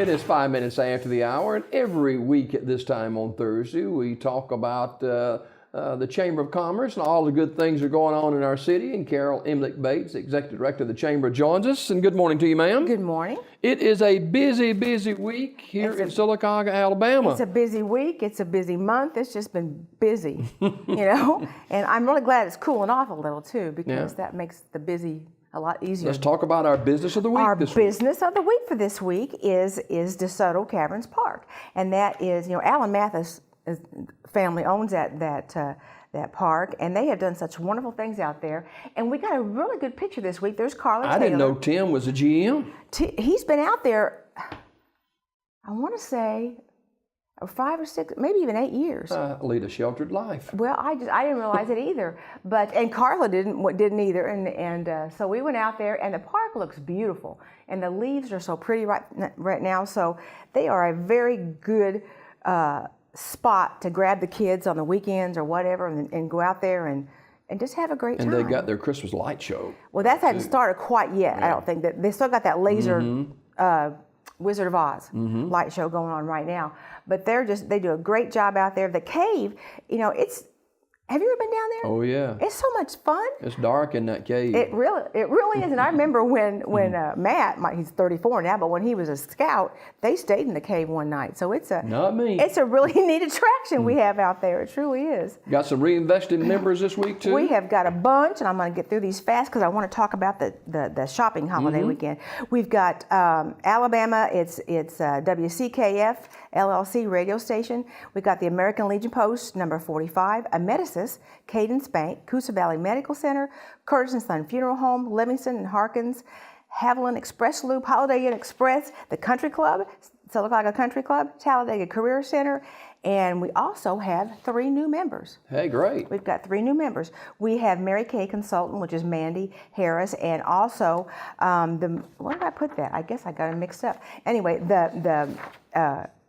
It is 5 minutes after the hour, and every week at this time on Thursday, we talk about the Chamber of Commerce and all the good things that are going on in our city. And Carol Emlich Bates, Executive Director of the Chamber, joins us. And good morning to you, ma'am. Good morning. It is a busy, busy week here in Sylacauga, Alabama. It's a busy week. It's a busy month. It's just been busy, And I'm really glad it's cooling off a little, too, because that makes the busy a lot easier. Let's talk about our business of the week Our this week. business of the week for this week is DeSoto Caverns Park. And that is, Alan Mathis' family owns that park, and they have done such wonderful things out there. And we got a really good picture this week. There's Carla Taylor. I didn't know Tim was a GM. He's been out there, I want to say, 5 or 6, maybe even 8 years. Lead a sheltered life. Well, I didn't realize it either, and Carla didn't either, and so we went out there, and the park looks beautiful, and the leaves are so pretty right now. So they are a very good spot to grab the kids on the weekends or whatever, and go out there and just have a great time. And they got their Christmas light show. Well, that hasn't started quite yet. Yeah. I don't think that they still got that laser. Wizard of Oz light show going on right now, but they do a great job out there. The cave, have you ever been down there? Oh yeah, it's so much fun. It's dark in that cave. It really is. And I remember when Matt, he's 34 now, but when he was a scout, they stayed in the cave one night. So it's a really neat attraction we have out there. It truly is. Got some reinvested members this week too. We have got a bunch, and I'm going to get through these fast because I want to talk about the shopping holiday weekend. We've got Alabama. It's WCKF LLC radio station. We've got the American Legion Post number 45, Amedisys, Cadence Bank, Coosa Valley Medical Center, Curtis & Son Funeral Home, Livingston and Harkins, Haviland Express Loop, Holiday Inn Express, the Country Club, Sylacauga Country Club, Talladega Career Center, and we also have 3 new members. Hey, great. We've got 3 new members. We have Mary Kay Consultant, which is Mandy Harris, and also where did I put that? I guess I got them mixed up. Anyway,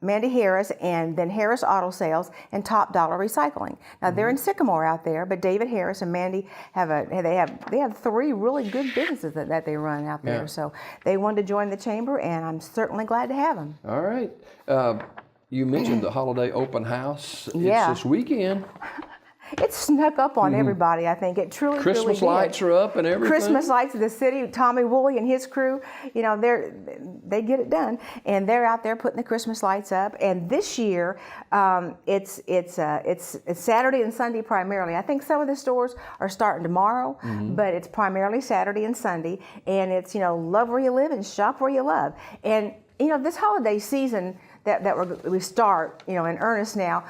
Mandy Harris, and then Harris Auto Sales and Top Dollar Recycling. Now they're in Sycamore out there, but David Harris and Mandy have 3 really good businesses that they run out there. Yeah. So they wanted to join the chamber, and I'm certainly glad to have them. All right. You mentioned the holiday open house. Yeah. It's this weekend. It snuck up on everybody, I think. It truly, Christmas lights are up and everything. Christmas lights of the city. Tommy Woolley and his crew, they get it done, and they're out there putting the Christmas lights up. And this year, it's Saturday and Sunday primarily. I think some of the stores are starting tomorrow, but it's primarily Saturday and Sunday. And it's love where you live and shop where you love. And this holiday season that we start in earnest now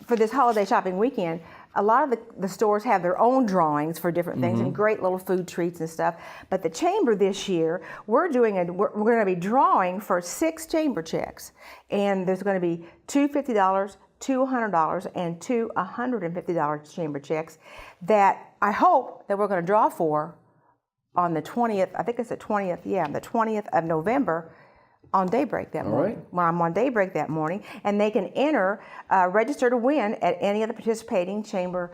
for this holiday shopping weekend. A lot of the stores have their own drawings for different things and great little food treats and stuff. But the chamber this year, we're going to be drawing for 6 chamber checks, and there's going to be 2 $50, 2 $100, and 2 $150 chamber checks that I hope that we're going to draw for on the 20th. I think it's the 20th. Yeah, the 20th of November. On Daybreak that morning. Right. When I'm on Daybreak that morning, and they can enter, register to win at any of the participating chamber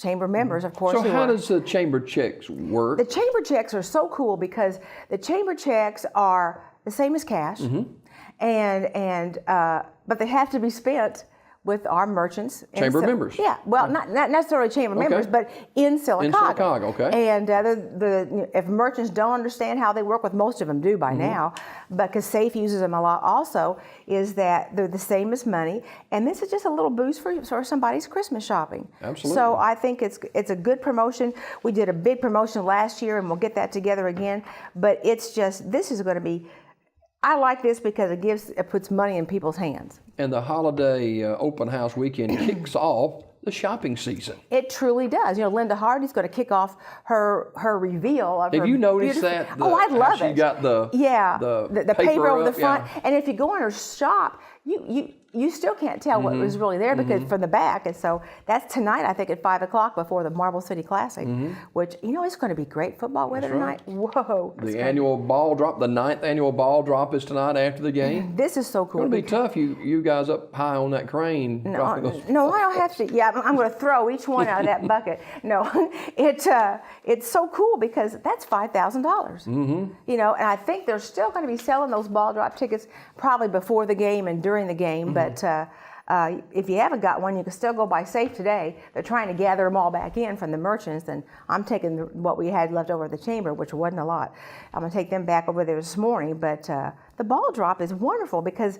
members, of course. So how does the chamber checks work? The chamber checks are so cool because the chamber checks are the same as cash, but they have to be spent with our merchants. Chamber members. Yeah, well, not necessarily chamber members, but in Sylacauga. In Sylacauga, okay. And if merchants don't understand how they work, with most of them do by now, but because SAFE uses them a lot also, is that they're the same as money. And this is just a little boost for somebody's Christmas shopping. Absolutely. So I think it's a good promotion. We did a big promotion last year, and we'll get that together again. But this is going to be, I like this because it puts money in people's hands. And the holiday open house weekend kicks off the shopping season. It truly does. Linda Hardy's going to kick off her reveal of Have you noticed that? I love it. She got the paper over the front. Yeah. And if you go in her shop, you still can't tell what was really there because from the back. And so that's tonight, I think, at 5 o'clock before the Marble City Classic, which, it's going to be great football weather tonight. Whoa. The annual ball drop, the 9th annual ball drop is tonight after the game. This is so cool. It'll be tough, you guys up high on that crane. No, I don't have to. Yeah, I'm going to throw each one out of that bucket. No, it's so cool because that's $5,000. And I think they're still going to be selling those ball drop tickets probably before the game and during the game. But if you haven't got one, you can still go by safe today. They're trying to gather them all back in from the merchants, and I'm taking what we had left over at the chamber, which wasn't a lot. I'm going to take them back over there this morning. But the ball drop is wonderful because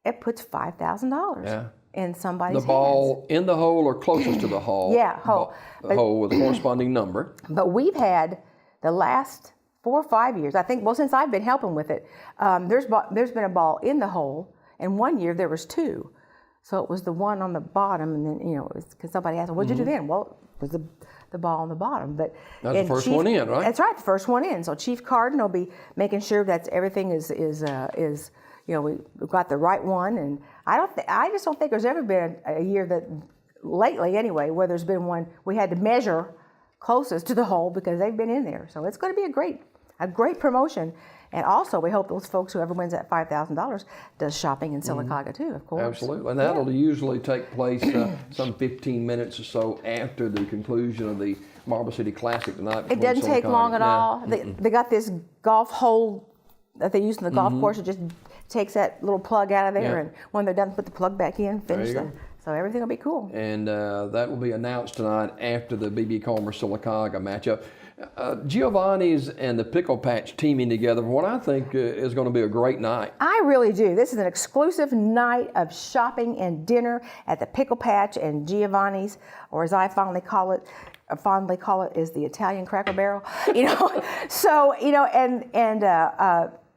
it puts $5,000 in somebody's hands. The ball in the hole or closest to the hole. Yeah, hole. The hole with a corresponding number. But we've had the last 4 or 5 years, I think, since I've been helping with it, there's been a ball in the hole, and one year there was 2. So it was the one on the bottom, and then, because somebody asked, what'd you do then? Well, it was the ball on the bottom. But that's the first one in, right? That's right, the first one in. So Chief Carden will be making sure that everything is we've got the right one. And I just don't think there's ever been a year that, lately anyway, where there's been one we had to measure closest to the hole because they've been in there. So it's going to be a great promotion. And also, we hope those folks, whoever wins that $5,000, does shopping in Sylacauga too, of course. Absolutely. And that'll usually take place some 15 minutes or so after the conclusion of the Marble City Classic tonight. It doesn't take long at all. They got this golf hole that they use in the golf course. It just takes that little plug out of there, and when they're done, put the plug back in, finish them. So everything will be cool. And that will be announced tonight after the B.B. Comer Sylacauga matchup. Giovanni's and the Pickle Patch teaming together for what I think is going to be a great night. I really do. This is an exclusive night of shopping and dinner at the Pickle Patch and Giovanni's, or as I fondly call it, is the Italian Cracker Barrel. So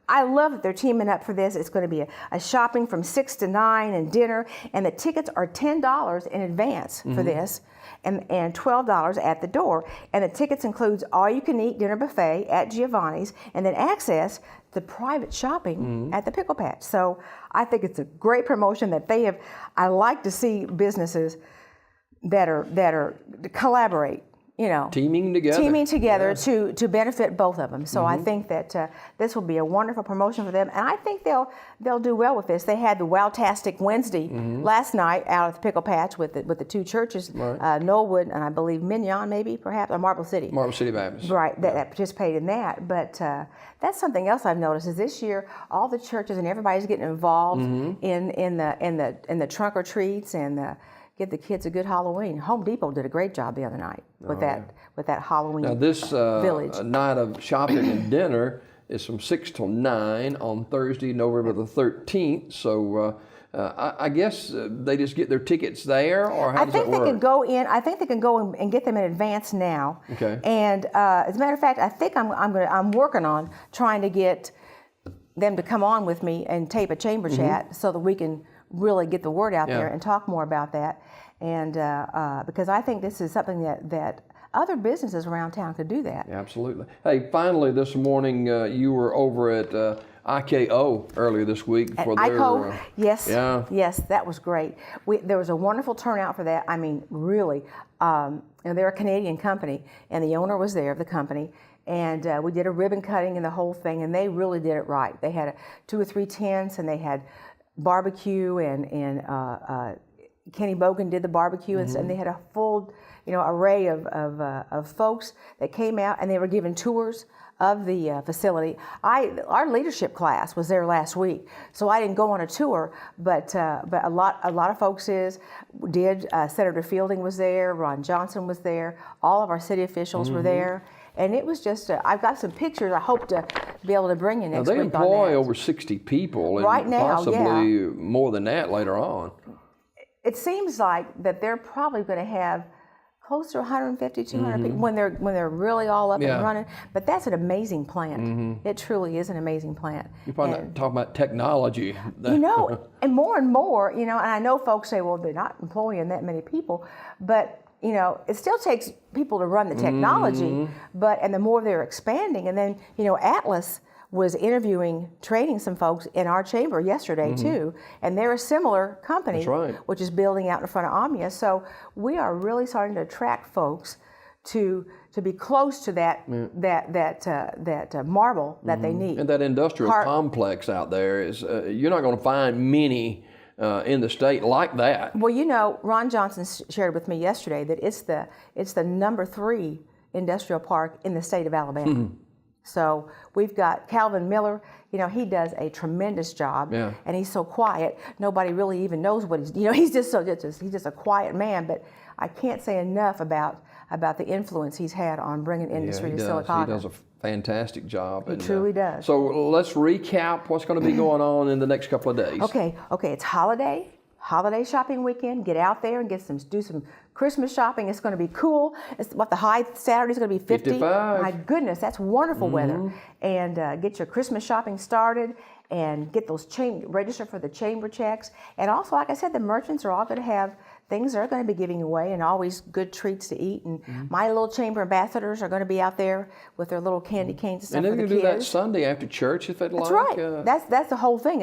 I love that they're teaming up for this. It's going to be a shopping from 6 to 9 and dinner, and the tickets are $10 in advance for this, and $12 at the door. And the tickets includes all-you-can-eat dinner buffet at Giovanni's, and then access to private shopping at the Pickle Patch. So I think it's a great promotion that they have. I like to see businesses that are collaborate. Teaming together to benefit both of them. So I think that this will be a wonderful promotion for them, and I think they'll do well with this. They had the Wowtastic Wednesday last night out at the Pickle Patch with the 2 churches, Knollwood and I believe Mignon, maybe perhaps, or Marble City Baptist. Right, that participated in that. But that's something else I've noticed is this year all the churches and everybody's getting involved in the trunk or treats and give the kids a good Halloween. Home Depot did a great job the other night with that Halloween Now this village. night of shopping and dinner is from 6 till 9 on Thursday, November the 13th. So I guess they just get their tickets there, or how does that work? I think they can go and get them in advance now. Okay. And as a matter of fact, I think I'm working on trying to get them to come on with me and tape a chamber chat so that we can really get the word out there and talk more about that. And because I think this is something that other businesses around town could do that. Absolutely. Hey, finally this morning you were over at IKO earlier this week for their IKO, yes, that was great. There was a wonderful turnout for that. I mean, really, they're a Canadian company, and the owner was there of the company. And we did a ribbon cutting and the whole thing, and they really did it right. They had 2 or 3 tents, and they had barbecue, and Kenny Bogan did the barbecue, and they had a full, array of folks that came out, and they were given tours of the facility. Our leadership class was there last week, so I didn't go on a tour, but a lot of folks did. Senator Fielding was there, Ron Johnson was there, all of our city officials were there. And it was just, I've got some pictures I hope to be able to bring you next week on that. They employ over 60 people, and right now, possibly more than that later on. It seems like that they're probably going to have close to 150, 200 people when they're really all up and running. But that's an amazing plant. It truly is an amazing plant. You're talking about technology. And more and more, and I know folks say, well, they're not employing that many people, but it still takes people to run the technology, and the more they're expanding, and then, Atlas was interviewing, training some folks in our chamber yesterday too, and they're a similar company, That's right. which is building out in front of Omnia. So we are really starting to attract folks to be close to that marble that they need. And that industrial complex out there is you're not going to find many in the state like that. Well, you know, Ron Johnson shared with me yesterday that it's the number 3 industrial park in the state of Alabama. So we've got Calvin Miller. You know, he does a tremendous job, and he's so quiet. Nobody really even knows what he's. You know, he's just a quiet man. But I can't say enough about the influence he's had on bringing industry to Sylacauga. He does a fantastic job. He truly does. So let's recap what's going to be going on in the next couple of days. Okay. It's holiday shopping weekend. Get out there and do some Christmas shopping. It's going to be cool. The high Saturday is going to be 50. 55. My goodness, that's wonderful weather. And get your Christmas shopping started and get those register for the chamber checks. And also, like I said, the merchants are all going to have things they're going to be giving away and always good treats to eat. And my little chamber ambassadors are going to be out there with their little candy canes and stuff and for the kids. And they're going to do that Sunday after church if they'd like. That's right. That's the whole thing.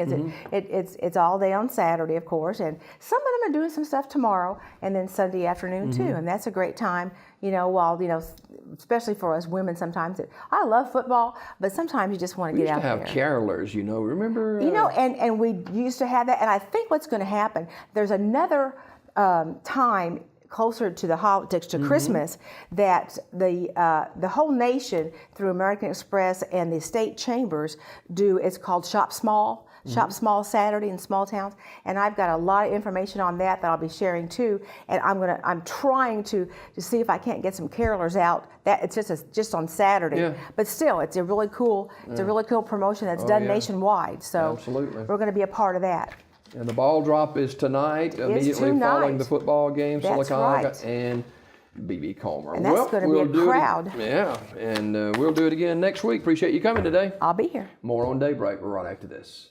It's all day on Saturday, of course, and some of them are doing some stuff tomorrow and then Sunday afternoon too. And that's a great time. You know, while especially for us women, sometimes I love football, but sometimes you just want to get out there. We used to have carolers, remember? And we used to have that. And I think what's going to happen, there's another time closer to the holidays, to Christmas, that the whole nation through American Express and the state chambers do. It's called Shop Small. Shop Small Saturday in small towns, and I've got a lot of information on that I'll be sharing too. And I'm trying to see if I can't get some carolers out. That it's just on Saturday, but still, it's a really cool promotion that's done nationwide. So absolutely, we're going to be a part of that. And the ball drop is tonight, immediately following the football game, Sylacauga and B.B. Comer. And that's going to be a crowd. And we'll do it again next week. Appreciate you coming today. I'll be here. More on Daybreak right after this.